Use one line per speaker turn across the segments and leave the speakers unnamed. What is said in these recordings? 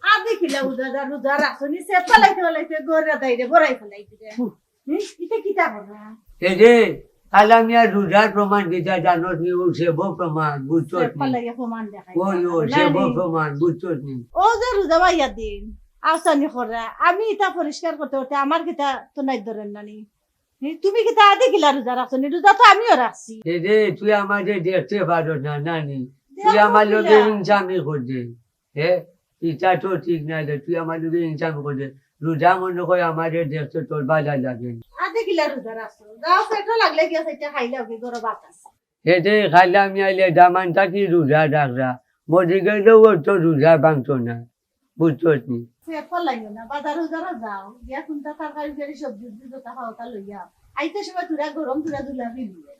আদি কিলা উদা রোজা রাখছনি সে পালাইতে গড়া দাইরে বড়াই ফেলাইতে রে এটা কিতা বলা
এই যে কালামিয়া রোজার প্রমাণ দিতে জানো নি ও সেব প্রমাণ বুঝছো
সে
নি
পালাইয়া প্রমাণ দেখাই
ও সেব প্রমাণ বুঝছো নি
ও যে রোজা বাইয়া দিন আসানি করা আমি এটা পরিষ্কার করতে করতে আমার কিতা তো নাই ধরেন নানি তুমি কিতা আদি কিলা রোজা রাখছনি রোজা তো আমিও রাখছি
এই যে তুই আমাদের দেখতে পারো না নানি তুই আমার লোকে ইনসামি করছে হ্যাঁ এটা তো ঠিক না রে তুই আমার লোকে ইনসামি করছে রোজা মনে করে আমাদের দেখতে তোর ভালো লাগে
আদি কিলা রোজা রাখছো যাও পেটো লাগলে গিয়া সেটা খাইলাও কি গরো ভাত আছে
এই যে কালামিয়া লে দামানটা কি রোজা রাখরা মরে গেলেও তো রোজা ভাঙতো না বুঝছো নি
সে পালাইও না বাজার রোজারা যাও গিয়া কোনটা তরকারি ফেরি সবজি যেটা খাও তা লইয়া আইতে সময় তুরা গরম তুরা দুলা ফিরবে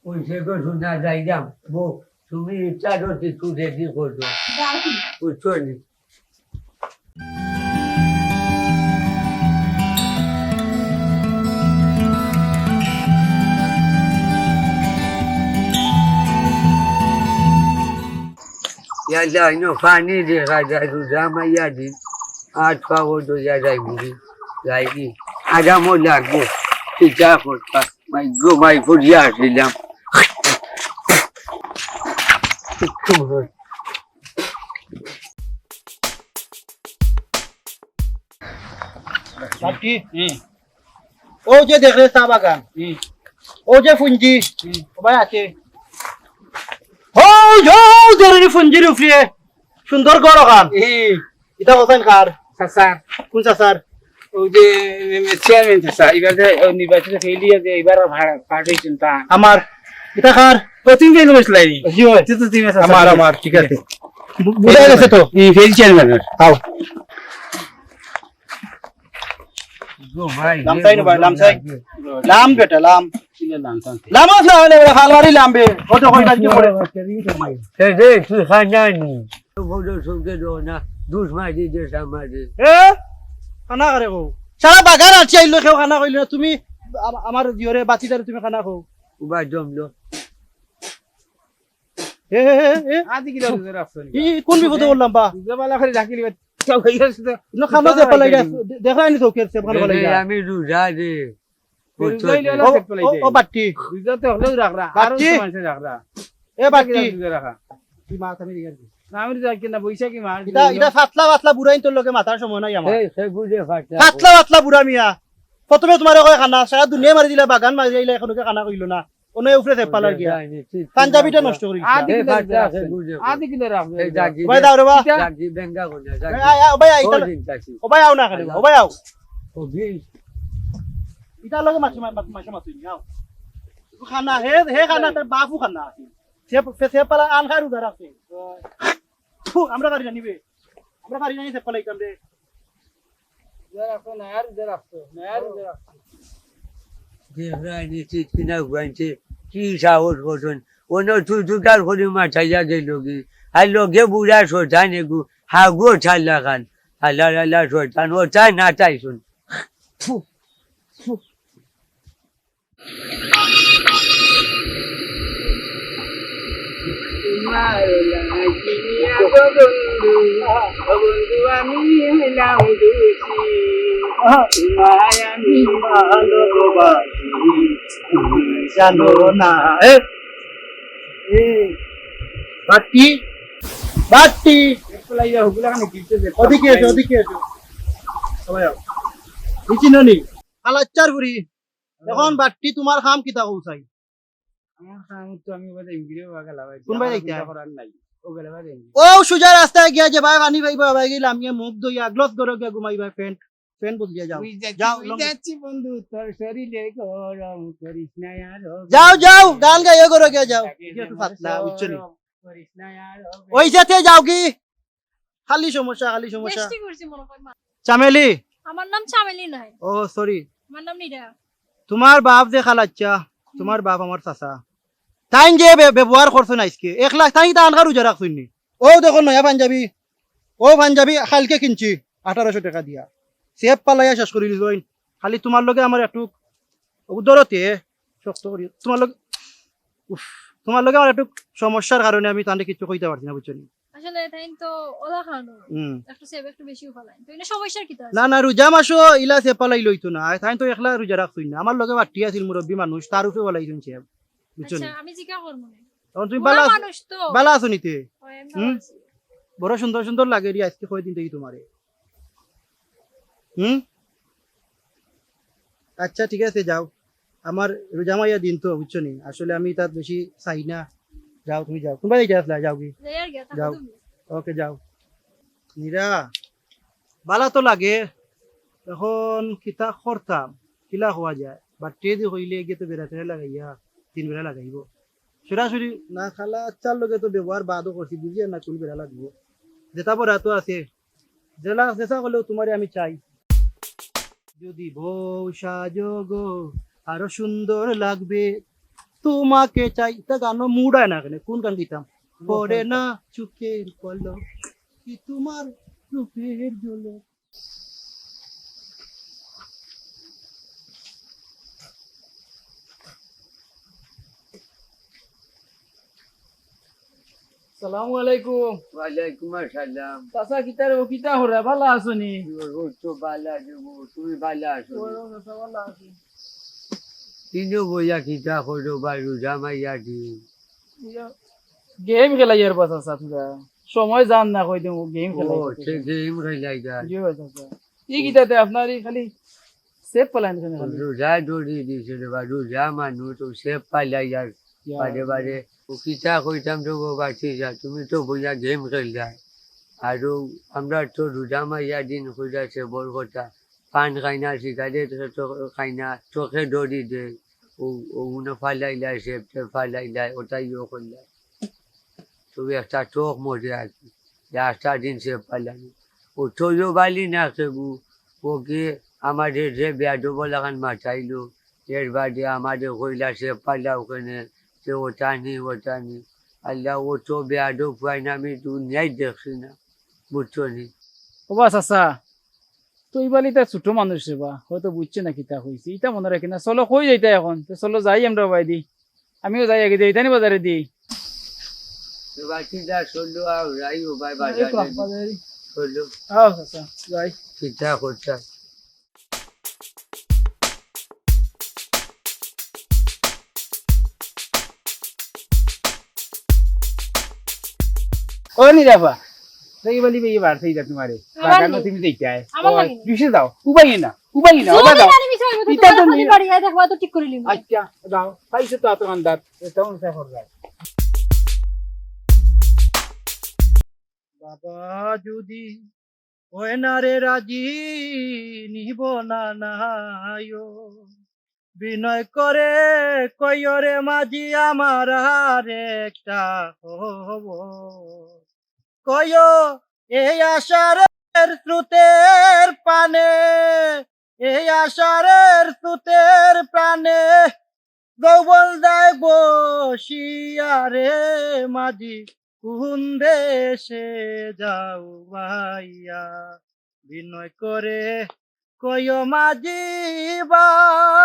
ওই সে তো শোনা যাইলাম বো তুমি ইচ্ছা তো কিছু রেডি করছো
যাও কি
বুঝছো নি Ya no fani de raja rama ya di atwa wo do ya dai muri lagi ada mo lagu tija porta mai good ya dilam
বাটি ও যে দেখলে চা বাগান ও যে ফুঞ্জি সবাই আছে ও যাও জরুরি ফুঞ্জির উপরে সুন্দর গড় খান এটা হোসেন কার
চাচা
কোন চাচার
ওই যে চেয়ারম্যান চাচা এবার নির্বাচিত ফেলি যে এবার পাঠাইছেন তা
আমার এটা কার
প্রতিম ফেল করেছিলাম
জি হয় আমার ঠিক আছে বুঝা গেছে তো
এই ফেল চেয়ারম্যানের
আও
go mai
লাম চাই না ভাই লাম চাই লাম বেটা লাম
নাম
লাম না হলে খালবাড়ি লামবে কত কয়টা কি করে
এই যে তুই খানানি বড় সঙ্গে দো না দুষ মাই দিয়ে সামাজে
এ খানা করে গো সারা বাগান আছে আইলো কেউ খানা কইলো তুমি আমার জিওরে বাতিদারে তুমি খানা খাও
উবা জমলো
এ এ
আদি কিলো রাখছেন
ই কোন বিপদে বললাম বা
জবালা করে ডাকিলি কেউ খাইছে তো
না খানা দে পালাই দেখাই নি তো কে সে খানা পালাই
আমি রোজা দে
ও বাটি
বিগত হলেও রাখরা আর মানুষ রাখরা
এ বাটি
রাখা
কি মাথা আমি দিগাছি
আমি যাই কিনা বৈশা কি মার
এটা ফাতলা ফাতলা বুড়াইন তোর লগে মাথার সময় নাই আমার
এই সে বুঝে ফাটা
ফাতলা ফাতলা বুড়া মিয়া প্রথমে তোমার কয় খানা সারা দুনিয়া মারি দিলা বাগান মারি দিলা এখনকে খানা কইলো না ওনে উপরে পালার গিয়া পাঞ্জাবিটা নষ্ট করি
আদি কিলো রাখবে
এই জাগি
ভাই দাও রে বা
জাগি বেঙ্গা কোনে জাগি
ভাই আইতা ও ভাই আও না খালি ও ভাই আও
ও বি
ইটা লগে মাছ মাছ নাও খানা হে খানা তার বাপু খানা আছে সে পালা আন খাই উদার আছে আমরা গাড়ি জানিবে আমরা গাড়ি জানি সে পালাই কাম রে
রাখো না আর রাখো না আর রাখো
দেহরানি চিৎকিনা গুয়াইছে কি সাহস করছেন অন্য তুকার করে মাথাইয়া গেল কি আর লোকে বুড়া শোধান এগু হাগো ছাল্লা খান আল্লাহ আল্লাহ শোধান ও চাই না চাই শুন
বন্ধু আমি হইলাম দোষী আমি ভালোবাসি
জানো না বাটি বাটি ওদিকে এসো সবাই আও বুঝি ননি আলাচ্চার বুড়ি এখন বাটি তোমার খাম কিতা কৌসাই
আমার কাম তো আমি বলে ইংরেজি বাগা লাগাই
কোন ভাই দেখতে
করার নাই ও গেলে ভাই
ও সুজা রাস্তায় গিয়া যে ভাই পানি ভাই ভাই গেলাম গিয়ে মুখ ধুইয়া গ্লাস গরো গিয়া ঘুমাই ভাই ফ্যান বুঝ গিয়া যাও যাও
যাচ্ছি বন্ধু তোর শরীরে গরম করিস না আর
যাও গান গাইয়া গরো গিয়া যাও একটু পাতলা উচ্চনি
করিস না আর
ওই সাথে যাও কি খালি সমস্যা
বেশি করছি মনে হয় মা।
চামেলি
আমার নাম চামেলি নাই,
ও সরি
আমার নাম নীরা।
তোমার বাপ যে খালাচ্চা তোমার বাপ আমার চাচা তাই যে ব্যবহার করছো না আজকে 1 লাখ তাই তা আনকার উজা রাখছুনি ও দেখো নয়া পাঞ্জাবি খালকে কিনছি 1800 টাকা দিয়া সেব পালাইয়া শেষ করে দিছইন খালি তোমার লগে আমার একটু উদরতে শক্ত করি তোমার লগে তোমার লগে আমার একটু সমস্যার কারণে আমি তাহলে কিছু কইতে পারছি না বুঝছো নি?
আসলে তাই তো ওলা খানো
হুম।
একটু সেভ একটু বেশিও ফেলাই তো এটা সমস্যার কি
না না রোজা মাসও ইলা চেপালাই লইতো না তাই তো একলা রোজা রাখতই না আমার লগে বাটি আছিল মুরব্বী মানুষ তার উপরে বলাইছেন চেপ বুঝছো নি?
আচ্ছা আমি জিজ্ঞা করবো না
তখন তুমি
বুড়া
বালা
মানুষ তো
বালা আছো নিতে
ওই আমি
হুম?
ভালো আছি।
বড় সুন্দর সুন্দর লাগে রে আজকে কয়দিন থেকে তোমারে হুম। আচ্ছা ঠিক আছে যাও আমার রোজা মাইয়া দিন তো বুঝছো নি আসলে আমি তার বেশি চাই না যাও তুমি যাও তুমি যাই আসলা যাও কি
যাই আর গিয়া থাকো
যাও।
তুমি
ওকে যাও নীরা বালা তো লাগে এখন কিতা করতাম কিলা হওয়া যায় বা ট্রেদি হইলে গিয়ে তো বেড়াতে লাগাইয়া 3 বেলা লাগাইব সরাসরি না খালা চার লগে তো ব্যবহার বাদও করছি বুঝিয়ে না কোন বেলা লাগবো যেটা পড়া তো আছে জেলা চেষ্টা করলেও তোমারে আমি চাই যদি বউ সাজগো আরো সুন্দর লাগবে তোমাকে চাই তা গানো মুড হয় না কেন কোন গান দিতাম পড়ে না চুকের পলক কি তোমার রূপের ঝলক
সালামু আলাইকুম।
ওয়ালাইকুম আসসালাম।
চাচা কিতার ও কিতা হরা ভালো আছো নি?
তো বালা দেবো তুমি বালা আছো
ও চাচা ভালো আছি।
তিনও বইয়া কিতা করো বা রোজা মাইয়া দিন
গেম খেলাইয়ার পর চাচা তোরা সময় জান না কই দিমু গেম
ও
খেলাই
সে গেম খেলাই যায়
জি ভাই চাচা ই কিতাতে আপনার এই খালি সেভ পালান কেন খালি
রোজা দৌড়ি দিয়েছিল বা রোজা মানুষ তো সে পালাই যায় বারে বারে ও কিতা কইতাম তো বাঁচি যা তুমি তো বইয়া গেম খেল যায় আৰু আমরা তো রোজা মাইয়া দিন খুঁজাছে বড় কথা পান খাইনা সিগারেট খাইনা চোখে দড়ি দে ও উনো ফালাই যায় সেপটে ফালাই যায় ওটাইও করলে তুমি একটা চোখ মরে আছি একটা দিন সে পালানি ও তোজো বালি না খেবু ওকে আমাদের যে বেয়াদব লাগান মাথাইলো এর বাদে আমাদের কইলা সে পালা ওখানে সে ওটা নি আল্লাহ ও তো বেয়াদব হয় না আমি দুনিয়ায় দেখছি না বুঝছো নি
ও বা চাচা তুই বালি তার ছোট মানুষ রে বা হয়তো বুঝছে না কিতা হইছে ইটা মনে রাখি না চলো কই যাইতা এখন তো চলো যাই আমরা বাই দি আমিও যাই আগে দিই তানি বাজারে দিই
বাকিটা চললো আর রাই ও ভাই বাজারে চললো
আও চাচা যাই
চিন্তা করতে
ও নিরাপা সেই বালি বেই বার সেই যা তোমারে
আমার
বাগানো
নেই।
তুমি দেখায়
আমার লাগে নেই।
কিসে দাও উবাই না ওবা
জোরে
দাও
গালি মিশাই মতো
ইটা তো
তোমার খালি
নিয়ে-
বাড়ি আয় দেখবা তো ঠিক করে লিমু
আচ্ছা দাও পাইছে তো এত আন্দাজ এটা অনুসার করবে
বাবা যদি হয় না রে রাজি নিব না নাইও বিনয় করে কইরে মাঝি আমার আর একটা হব কয় এই আশারের স্রোতের পানে এই আশারের স্রোতের প্রাণে গৌবল দেয় বসিয়া রে মাঝি কোন দেশে যাও ভাইয়া বিনয় করে কয় মাঝি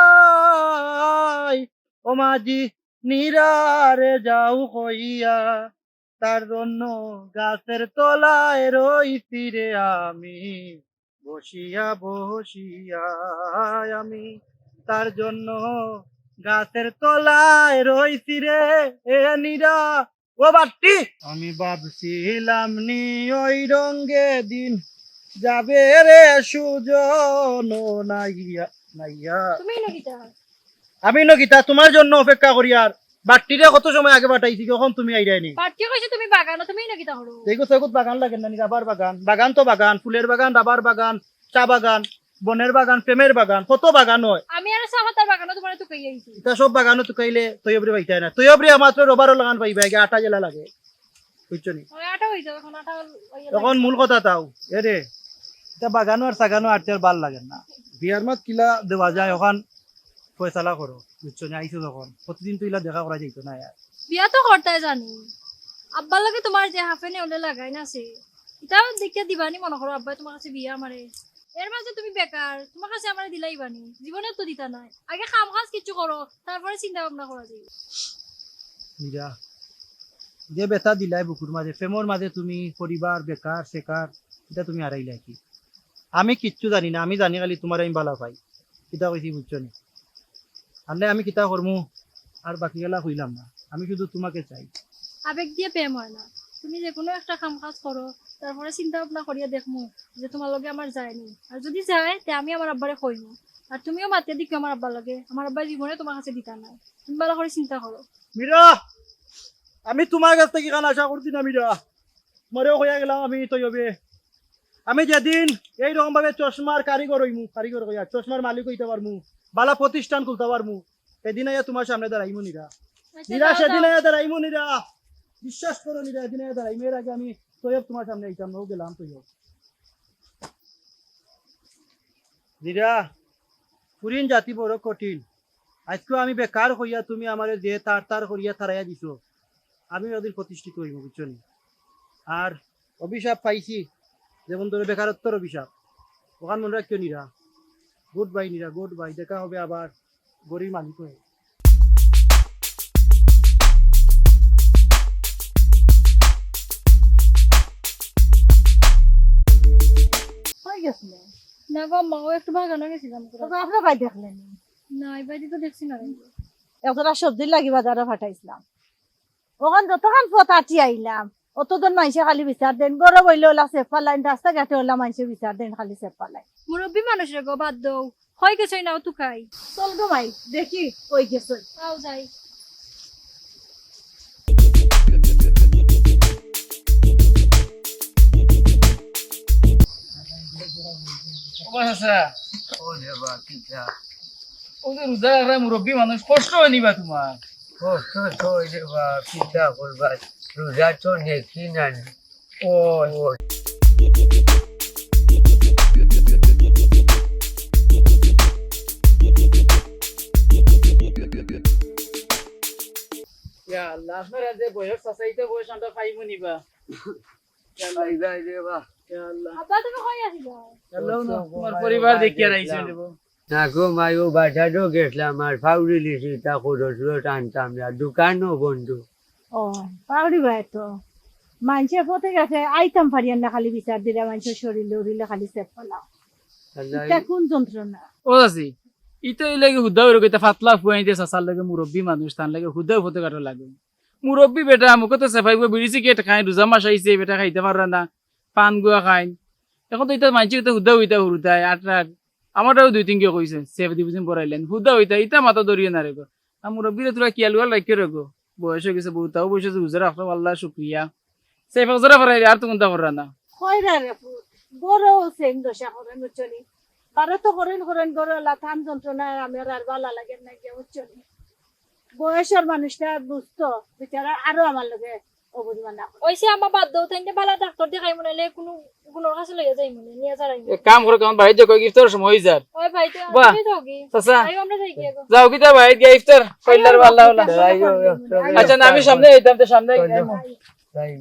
ভাই ও মাঝি নিরারে যাও হইয়া তার জন্য গাছের তলায় রইছি রে আমি বসিয়া বসিয়া আমি তার জন্য গাছের তলায় রইছি রে এ নিরা ও বাটি আমি ভাবছিলাম নি ওই রঙ্গে দিন যাবে রে সুজন নাইয়া নাইয়া
তুমি নকিতা
আমি নকিতা তোমার জন্য অপেক্ষা করি আর বাটিরে কত সময় আগে পাঠাইছি কখন তুমি আইরাইনি
পাটকে কইছে তুমি বাগানো তুমি নকিতা হলো
দেখো সেগুত বাগান লাগে না রাবার বাগান বাগান তো বাগান ফুলের বাগান রাবার বাগান চা বাগান বনের বাগান প্রেমের বাগান কত বাগান হয়
আমি আর সাহাতার বাগানো তোমার তো কই আইছি
এটা সব বাগানও তো কাইলে তৈয়বরি পাইতাই না তৈয়বরি মাত্র রবারও লাগান পাইবে আগে আটা জেলা লাগে বুঝছো নি
ওই আটা হই যাবে এখন আটা
তখন মূল কথা তাও এ রে এটা বাগানো আর সাগানো আর তের ভাল লাগে না বিয়ার মাত কিলা দেওয়া যায় ওখান ফয়সালা করো বুঝছো নি আইছো যখন প্রতিদিন তো ইলা দেখা করা যাইতো না ইয়ার
বিয়া তো করতে জানি আব্বার লাগে তোমার যে হাফেনে ওলে লাগাই না আছে এটাও দেখিয়া দিবানি মনে করো আব্বাই তোমার কাছে বিয়া আমারে এর মাঝে তুমি বেকার তোমার কাছে আমারে দিলাই বানি জীবনে তো দিতা নাই আগে কাম কাজ কিছু করো তারপরে চিন্তা ভাবনা করা যাবে
মীরা যে বেতা দিলাই বুকুর মাঝে প্রেমর মাঝে তুমি পরিবার বেকার শেকার এটা তুমি হারাইলা কি আমি কিচ্ছু জানি না আমি জানি খালি তোমার আমি বালা পাই কিতা কইছি বুঝছো নি আনলে আমি কিতা করমু আর বাকি গেলা হইলাম না আমি শুধু তোমাকে চাই
আবেগ দিয়ে প্রেম হয় না তুমি যে কোনো একটা কাম কাজ করো তারপরে চিন্তা ভাবনা করিয়া দেখমু যে তোমার লগে আমার যায়নি আর যদি যায় তে আমি আমার আব্বারে কইমু আর তুমিও মাতিয়া দিকে আমার আব্বার লগে আমার আব্বা জীবনে তোমার কাছে দিতা নাই তুমি ভালো করে চিন্তা করো
মীরা আমি তোমার কাছ থেকে কান আশা করছি না মীরা মরেও হইয়া গেলাম আমি তো হবে আমি যেদিন এইরকম ভাবে চশমার কারিগর হইমু কারিগর হইয়া চশমার মালিক হইতে পারমু বালা প্রতিষ্ঠান খুলতে পারমু সেদিন আইয়া তোমার সামনে দাঁড়াইমু নিরা নিরা সেদিন আইয়া দাঁড়াইমু নিরা বিশ্বাস করো নিরা এদিন আইয়া দাঁড়াইমু এর আগে আমি তৈব তোমার সামনে আইতাম না গেলাম তৈব নিরা পুরিন জাতি বড় কঠিন আজকেও আমি বেকার হইয়া তুমি আমার যে তার করিয়া তারাইয়া দিছো আমি ওদের প্রতিষ্ঠিত হইব বুঝছো নি আর অভিশাপ পাইছি যেমন ধরো বেকারত্বর অভিশাপ ওখান মনে রাখিও নিরা গুড বাই নিরা গুড বাই দেখা হবে আবার গরিব মালিক হয়ে
হয়ে গেছিল
না গো মাও একটু বাগানে গেছিলাম
তবে আপনার ভাই দেখলেন
না এই বাড়ি তো দেখছি না
একটা সবজি লাগি বাজারে ফাটাইছিলাম ওখান যতক্ষণ পথ আটি আইলাম অতজন মানুষে খালি বিচার দেন গরম হইলে ওলা সেফা লাইন রাস্তা ঘাটে ওলা মানুষে বিচার দেন খালি সেফা লাইন
মুরব্বী মানুষ রে গো বাদ দৌ হয় গেছই নাও তুকাই
চল গো মাই দেখি কই গেছে
আও যাই
আচ্ছা
ওরে বা কিতা
ওদের রোজা রাখা মুরব্বী মানুষ কষ্ট হয় নিবা তোমার
কষ্ট তো রে বা কিতা করবা রোজা তো নেকি না
ও
ও
ইয়া আল্লাহ আপনারা যে বয়স চাচাইতে বয়স আমরা পাইবো নিবা
আইবা রে বা
ইয়া আল্লাহ
আব্বা তুমি কই আছিলা
আল্লাহ না তোমার পরিবার দেখিয়া রাইছে দেব
না গো মায়ও বাজারও গেছিলাম আর ফাউরি লিছি তা খরচ টানতাম না দোকানও বন্ধ
ও পাউরি ভাই তো মানুষে পথে গেছে আইতাম পারিয়ান না খালি বিচার দিলে মানুষের শরীরে উড়িলে খালি সেফা লাও এটা কোন যন্ত্রণা
ও আছি ইতো এই লাগে হুদা হয়ে গেছে ফাতলা ফুয়াই দিয়ে চাচার লাগে মুরব্বী মানুষ তার লাগে হুদা ফতে কাটো লাগে মুরব্বী বেটা মুখে তো সেফাইব বিড়ি সিগারেট খাই রোজা মাস আইছে বেটা খাইতে পারে না পান গুয়া খাই এখন তো এটা মানছি হুদা হইতা হুরুতাই আটরাক আমারটাও 2-3 কইছে সেফ দিবুজিন পড়াইলেন হুদা হইতা ইটা মাথা ধরিয়ে না রেগো আর মুরব্বীরে তোরা কিয়ালুয়া রাখিয়ে রেগো বয়স হয়ে গেছে বহুতাও বয়স হয়েছে হুজরা রাখলো আল্লাহ শুক্রিয়া সেফ হুজরা পড়াইলে আর তো কোনটা করে না
কইরা রে পুত বড় সেম দশা করেন উচ্চনি কারো তো করেন গরো লাথাম যন্ত্রণা আমার আর ভালো লাগে না গিয়ে উচ্চনি বয়সের মানুষটা বুঝতো বেচারা আরো আমার লগে অবুঝমান না
ওইসে আমার বাদ দৌ তাইতে বালা ডাক্তার দেখাই মনে হলে কোনো গুণর কাছে লইয়া যাই মনে নিয়ে যাই
এক কাম করে কেমন বাইরে যাও ইফতার সময় হয়ে যার
ওই ভাই তো
বাহ।
তুমি যাওগি
চাচা
আইও আমরা যাই গিয়ে গো
যাও কি তা বাইরে গিয়ে ইফতার কইলার ভালো হলো
আইও,
আচ্ছা না আমি সামনে যাইতাম তো সামনে
যাই